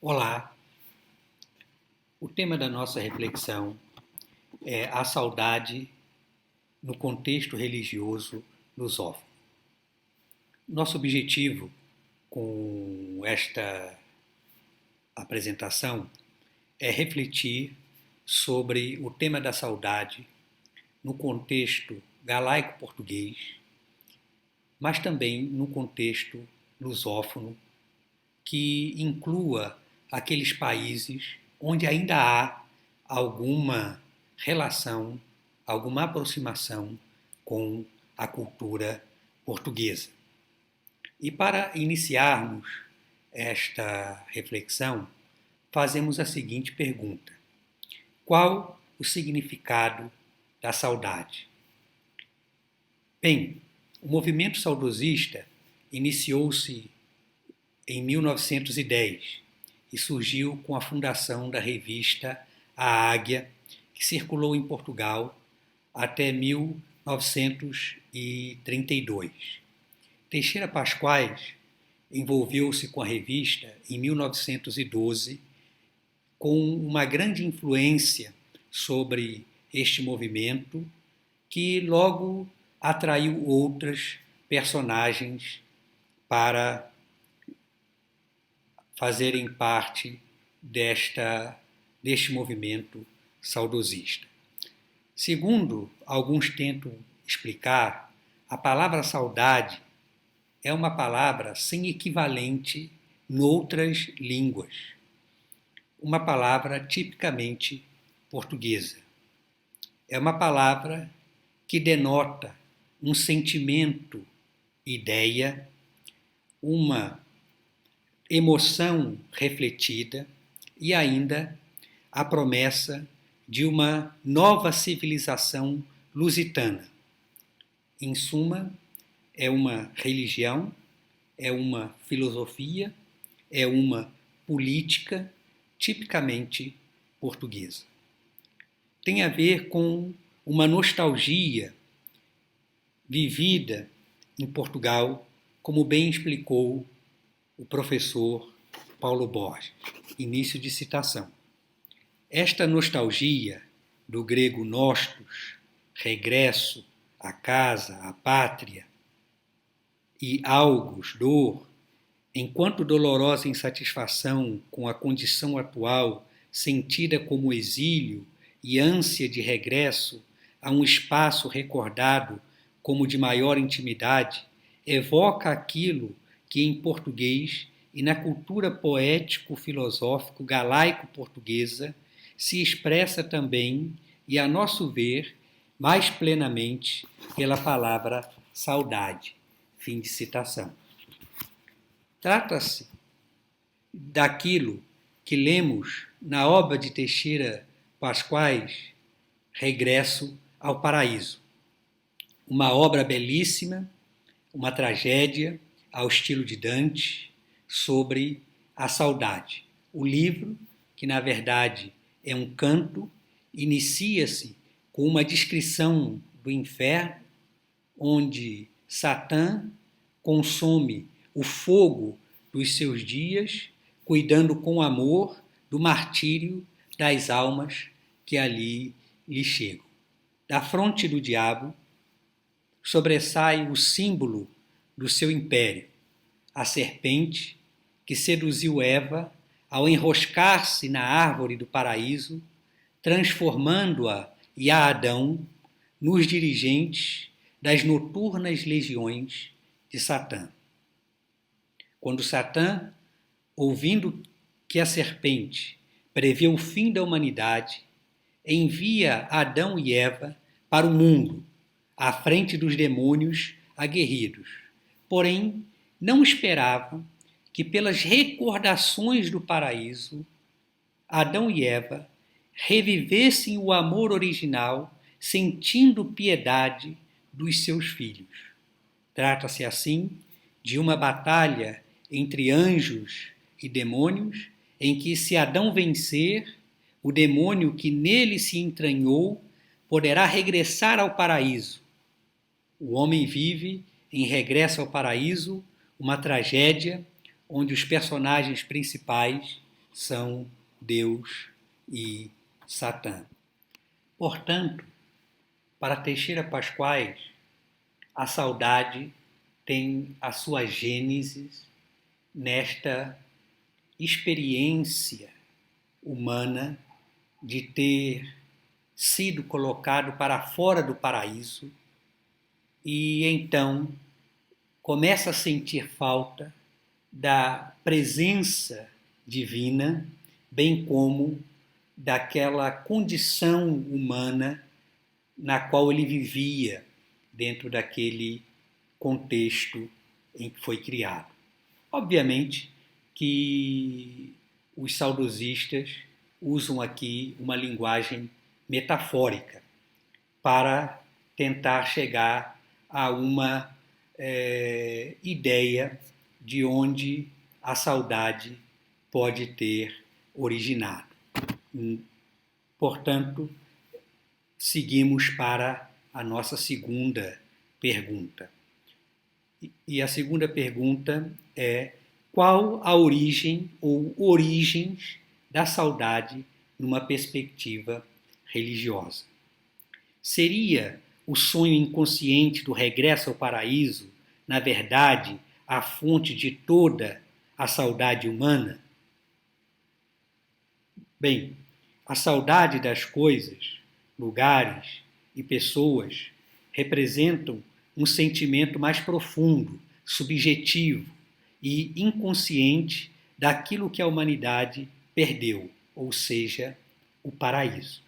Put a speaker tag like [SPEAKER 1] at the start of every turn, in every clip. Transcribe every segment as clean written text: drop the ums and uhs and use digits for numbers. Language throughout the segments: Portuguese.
[SPEAKER 1] Olá, o tema da nossa reflexão é a saudade no contexto religioso lusófono. Nosso objetivo com esta apresentação é refletir sobre o tema da saudade no contexto galaico-português, mas também no contexto lusófono, que inclua aqueles países onde ainda há alguma relação, alguma aproximação com a cultura portuguesa. E para iniciarmos esta reflexão, fazemos a seguinte pergunta: qual o significado da saudade? Bem, o movimento saudosista iniciou-se em 1910 e surgiu com a fundação da revista A Águia, que circulou em Portugal até 1932. Teixeira Pascoais envolveu-se com a revista em 1912, com uma grande influência sobre este movimento, que logo atraiu outras personagens para fazerem parte deste movimento saudosista. Segundo alguns tentam explicar, a palavra saudade é uma palavra sem equivalente noutras línguas, uma palavra tipicamente portuguesa. É uma palavra que denota um sentimento, ideia, uma emoção refletida e ainda a promessa de uma nova civilização lusitana. Em suma, é uma religião, é uma filosofia, é uma política tipicamente portuguesa. Tem a ver com uma nostalgia vivida em Portugal, como bem explicou o professor Paulo Borges. Início de citação. Esta nostalgia, do grego nostos, regresso, a casa, a pátria, e algos, dor, enquanto dolorosa insatisfação com a condição atual, sentida como exílio e ânsia de regresso a um espaço recordado como de maior intimidade, evoca aquilo que em português e na cultura poético-filosófico galaico-portuguesa se expressa também, e a nosso ver, mais plenamente, pela palavra saudade. Fim de citação. Trata-se daquilo que lemos na obra de Teixeira Pascoais, Regresso ao Paraíso. Uma obra belíssima, uma tragédia ao estilo de Dante, sobre a saudade. O livro, que na verdade é um canto, inicia-se com uma descrição do inferno, onde Satã consome o fogo dos seus dias, cuidando com amor do martírio das almas que ali lhe chegam. Da fronte do diabo sobressai o símbolo do seu império, a serpente que seduziu Eva ao enroscar-se na árvore do paraíso, transformando-a e a Adão nos dirigentes das noturnas legiões de Satã. Quando Satã, ouvindo que a serpente prevê o fim da humanidade, envia Adão e Eva para o mundo, à frente dos demônios aguerridos. Porém, não esperava que pelas recordações do paraíso, Adão e Eva revivessem o amor original, sentindo piedade dos seus filhos. Trata-se, assim, de uma batalha entre anjos e demônios, em que, se Adão vencer, o demônio que nele se entranhou poderá regressar ao paraíso. O homem vive em Regresso ao Paraíso, uma tragédia onde os personagens principais são Deus e Satã. Portanto, para Teixeira Pascoais, a saudade tem a sua gênese nesta experiência humana de ter sido colocado para fora do paraíso e então começa a sentir falta da presença divina, bem como daquela condição humana na qual ele vivia dentro daquele contexto em que foi criado. Obviamente que os saudosistas usam aqui uma linguagem metafórica para tentar chegar a uma ideia de onde a saudade pode ter originado. Portanto, seguimos para a nossa segunda pergunta. E a segunda pergunta é: qual a origem ou origens da saudade numa perspectiva religiosa? Seria o sonho inconsciente do regresso ao paraíso, na verdade, a fonte de toda a saudade humana? Bem, a saudade das coisas, lugares e pessoas representam um sentimento mais profundo, subjetivo e inconsciente daquilo que a humanidade perdeu, ou seja, o paraíso.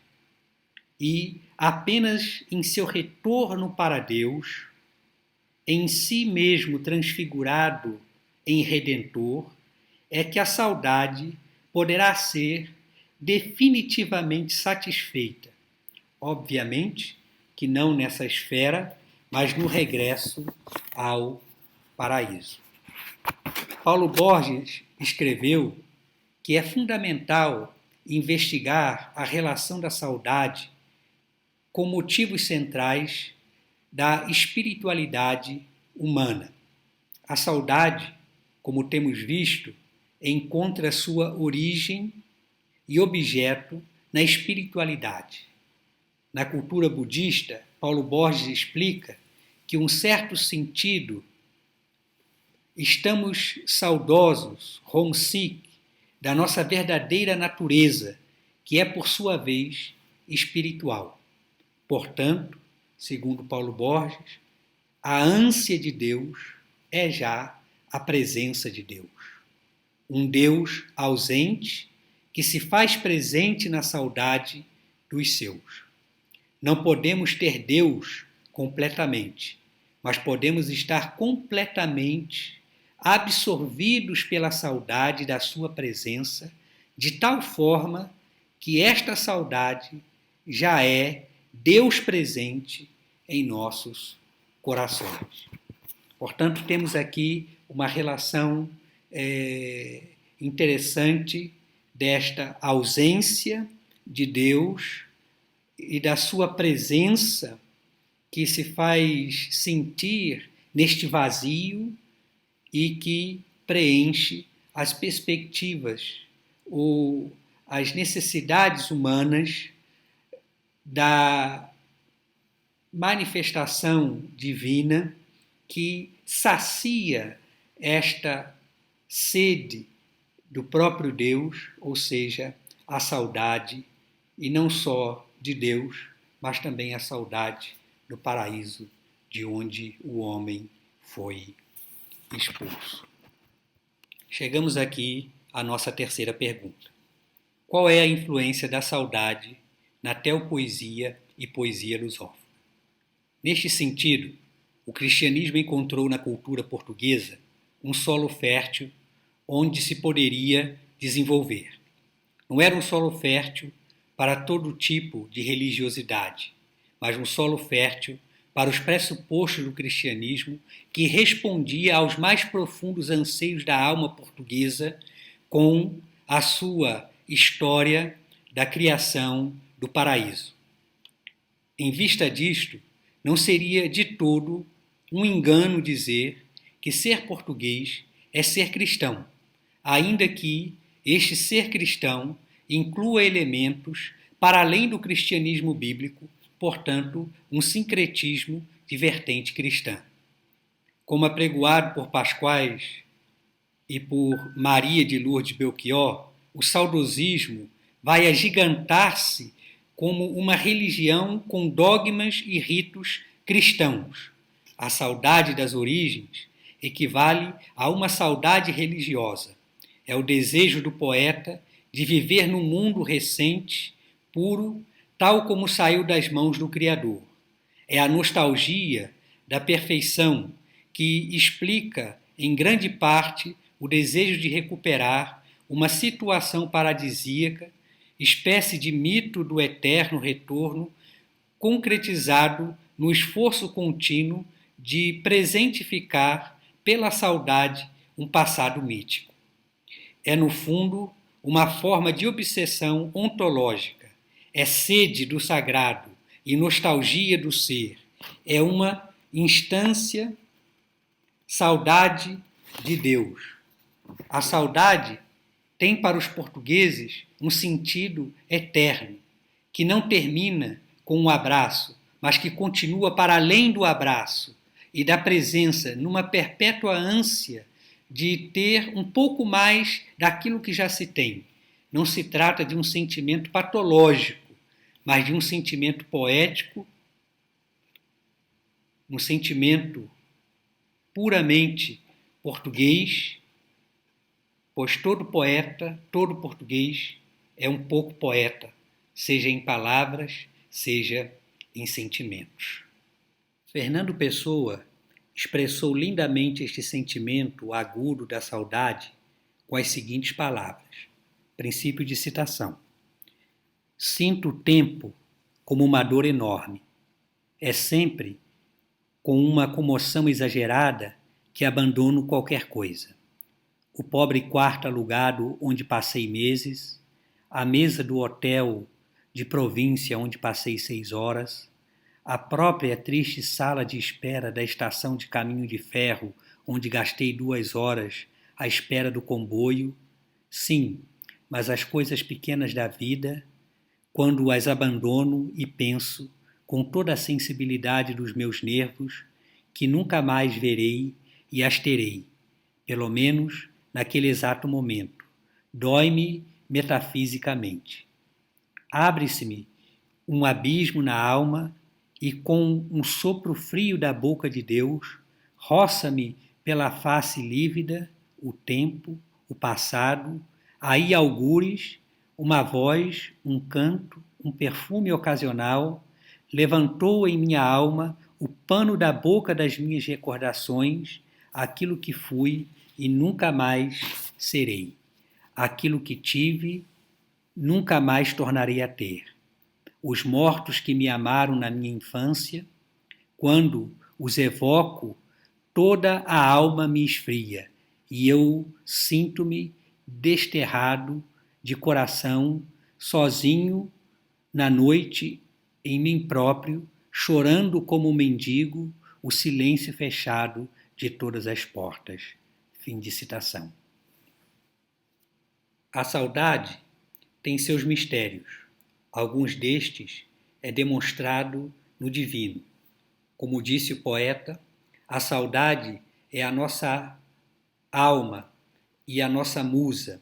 [SPEAKER 1] E apenas em seu retorno para Deus, em si mesmo transfigurado em Redentor, é que a saudade poderá ser definitivamente satisfeita. Obviamente que não nessa esfera, mas no regresso ao paraíso. Paulo Borges escreveu que é fundamental investigar a relação da saudade com motivos centrais da espiritualidade humana. A saudade, como temos visto, encontra sua origem e objeto na espiritualidade. Na cultura budista, Paulo Borges explica que, um certo sentido, estamos saudosos, homesick, da nossa verdadeira natureza, que é, por sua vez, espiritual. Portanto, segundo Paulo Borges, a ânsia de Deus é já a presença de Deus. Um Deus ausente que se faz presente na saudade dos seus. Não podemos ter Deus completamente, mas podemos estar completamente absorvidos pela saudade da sua presença, de tal forma que esta saudade já é Deus presente em nossos corações. Portanto, temos aqui uma relação interessante desta ausência de Deus e da sua presença que se faz sentir neste vazio e que preenche as perspectivas ou as necessidades humanas da manifestação divina que sacia esta sede do próprio Deus, ou seja, a saudade, e não só de Deus, mas também a saudade do paraíso de onde o homem foi expulso. Chegamos aqui à nossa terceira pergunta. Qual é a influência da saudade na teopoesia e poesia lusófona? Neste sentido, o cristianismo encontrou na cultura portuguesa um solo fértil onde se poderia desenvolver. Não era um solo fértil para todo tipo de religiosidade, mas um solo fértil para os pressupostos do cristianismo que respondia aos mais profundos anseios da alma portuguesa com a sua história da criação do paraíso. Em vista disto, não seria de todo um engano dizer que ser português é ser cristão, ainda que este ser cristão inclua elementos para além do cristianismo bíblico, portanto, um sincretismo de vertente cristã. Como apregoado por Pasquais e por Maria de Lourdes Belchior, o saudosismo vai agigantar-se como uma religião com dogmas e ritos cristãos. A saudade das origens equivale a uma saudade religiosa. É o desejo do poeta de viver num mundo recente, puro, tal como saiu das mãos do Criador. É a nostalgia da perfeição que explica, em grande parte, o desejo de recuperar uma situação paradisíaca, espécie de mito do eterno retorno, concretizado no esforço contínuo de presentificar pela saudade um passado mítico. É, no fundo, uma forma de obsessão ontológica, é sede do sagrado e nostalgia do ser, é uma instância, saudade de Deus. A saudade tem para os portugueses um sentido eterno, que não termina com um abraço, mas que continua para além do abraço e da presença numa perpétua ânsia de ter um pouco mais daquilo que já se tem. Não se trata de um sentimento patológico, mas de um sentimento poético, um sentimento puramente português, pois todo poeta, todo português é um pouco poeta, seja em palavras, seja em sentimentos. Fernando Pessoa expressou lindamente este sentimento agudo da saudade com as seguintes palavras. Princípio de citação. Sinto o tempo como uma dor enorme. É sempre com uma comoção exagerada que abandono qualquer coisa. O pobre quarto alugado onde passei meses, a mesa do hotel de província onde passei 6 horas, a própria triste sala de espera da estação de caminho de ferro onde gastei 2 horas à espera do comboio. Sim, mas as coisas pequenas da vida, quando as abandono e penso, com toda a sensibilidade dos meus nervos, que nunca mais verei e as terei, pelo menos naquele exato momento. Dói-me metafisicamente. Abre-se-me um abismo na alma e com um sopro frio da boca de Deus, roça-me pela face lívida o tempo, o passado, aí algures, uma voz, um canto, um perfume ocasional, levantou em minha alma o pano da boca das minhas recordações, aquilo que fui e nunca mais serei. Aquilo que tive, nunca mais tornarei a ter. Os mortos que me amaram na minha infância, quando os evoco, toda a alma me esfria e eu sinto-me desterrado de coração, sozinho, na noite, em mim próprio, chorando como um mendigo, o silêncio fechado de todas as portas. Fim de citação. A saudade tem seus mistérios. Alguns destes é demonstrado no divino. Como disse o poeta, a saudade é a nossa alma e a nossa musa.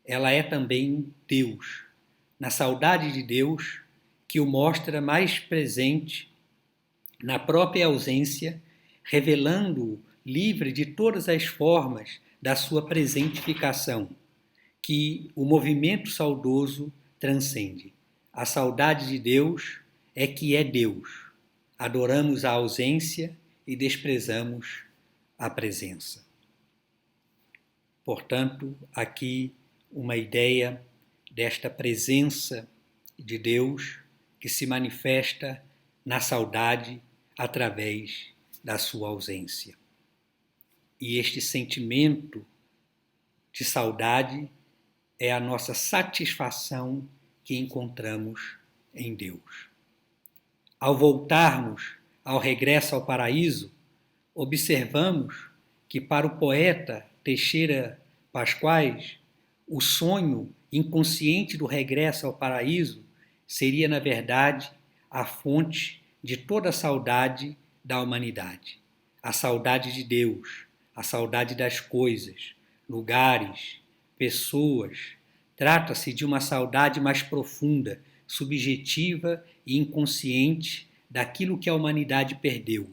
[SPEAKER 1] Ela é também Deus. Na saudade de Deus, que o mostra mais presente na própria ausência, revelando-o livre de todas as formas da sua presentificação, que o movimento saudoso transcende. A saudade de Deus é que é Deus. Adoramos a ausência e desprezamos a presença. Portanto, aqui uma ideia desta presença de Deus que se manifesta na saudade através da sua ausência. E este sentimento de saudade é a nossa satisfação que encontramos em Deus. Ao voltarmos ao regresso ao paraíso, observamos que para o poeta Teixeira Pasquais, o sonho inconsciente do regresso ao paraíso seria, na verdade, a fonte de toda a saudade da humanidade. A saudade de Deus, a saudade das coisas, lugares, pessoas. Trata-se de uma saudade mais profunda, subjetiva e inconsciente daquilo que a humanidade perdeu,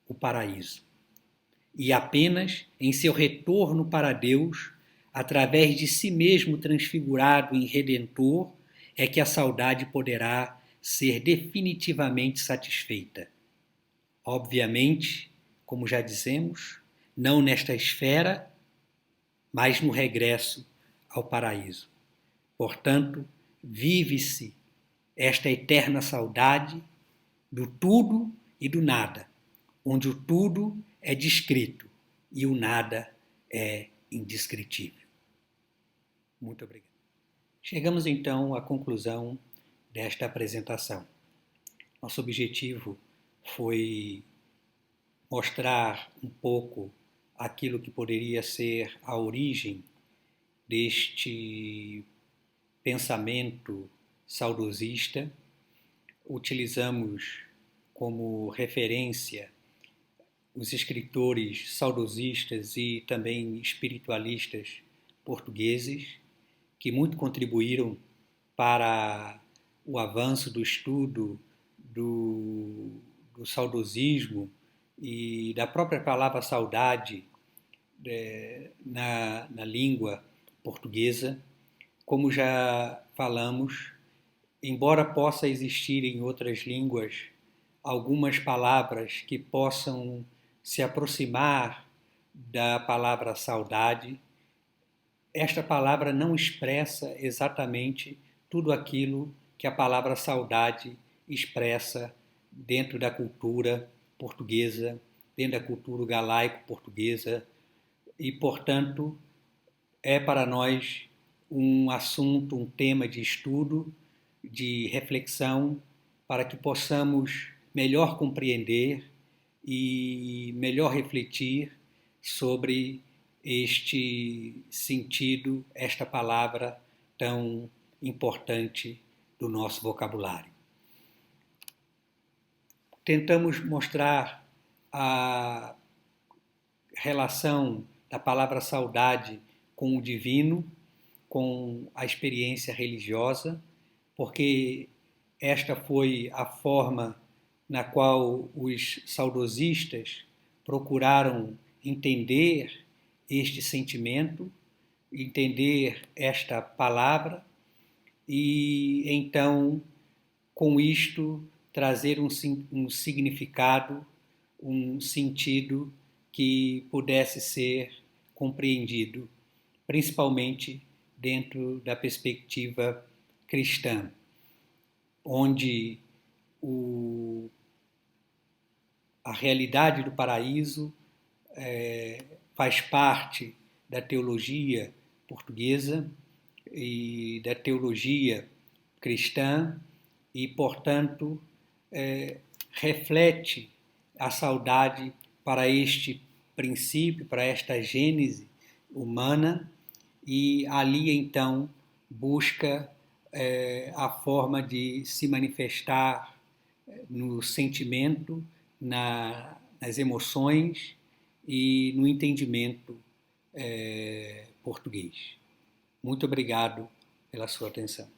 [SPEAKER 1] o paraíso. E apenas em seu retorno para Deus, através de si mesmo transfigurado em Redentor, é que a saudade poderá ser definitivamente satisfeita. Obviamente, como já dissemos, não nesta esfera, mas no regresso ao paraíso. Portanto, vive-se esta eterna saudade do tudo e do nada, onde o tudo é descrito e o nada é indescritível. Muito obrigado. Chegamos então à conclusão desta apresentação. Nosso objetivo foi mostrar um pouco aquilo que poderia ser a origem deste pensamento saudosista. Utilizamos como referência os escritores saudosistas e também espiritualistas portugueses, que muito contribuíram para o avanço do estudo do saudosismo e da própria palavra saudade na língua portuguesa. Como já falamos, embora possa existir em outras línguas algumas palavras que possam se aproximar da palavra saudade, esta palavra não expressa exatamente tudo aquilo que a palavra saudade expressa dentro da cultura portuguesa, dentro da cultura galaico-portuguesa, e, portanto, é para nós um assunto, um tema de estudo, de reflexão, para que possamos melhor compreender e melhor refletir sobre este sentido, esta palavra tão importante do nosso vocabulário. Tentamos mostrar a relação da palavra saudade com o divino, com a experiência religiosa, porque esta foi a forma na qual os saudosistas procuraram entender este sentimento, entender esta palavra e, então, com isto, trazer um significado, um sentido que pudesse ser compreendido, principalmente dentro da perspectiva cristã, onde a realidade do paraíso faz parte da teologia portuguesa e da teologia cristã e, portanto, reflete a saudade para este princípio, para esta gênese humana, e ali então busca a forma de se manifestar no sentimento, nas emoções e no entendimento português. Muito obrigado pela sua atenção.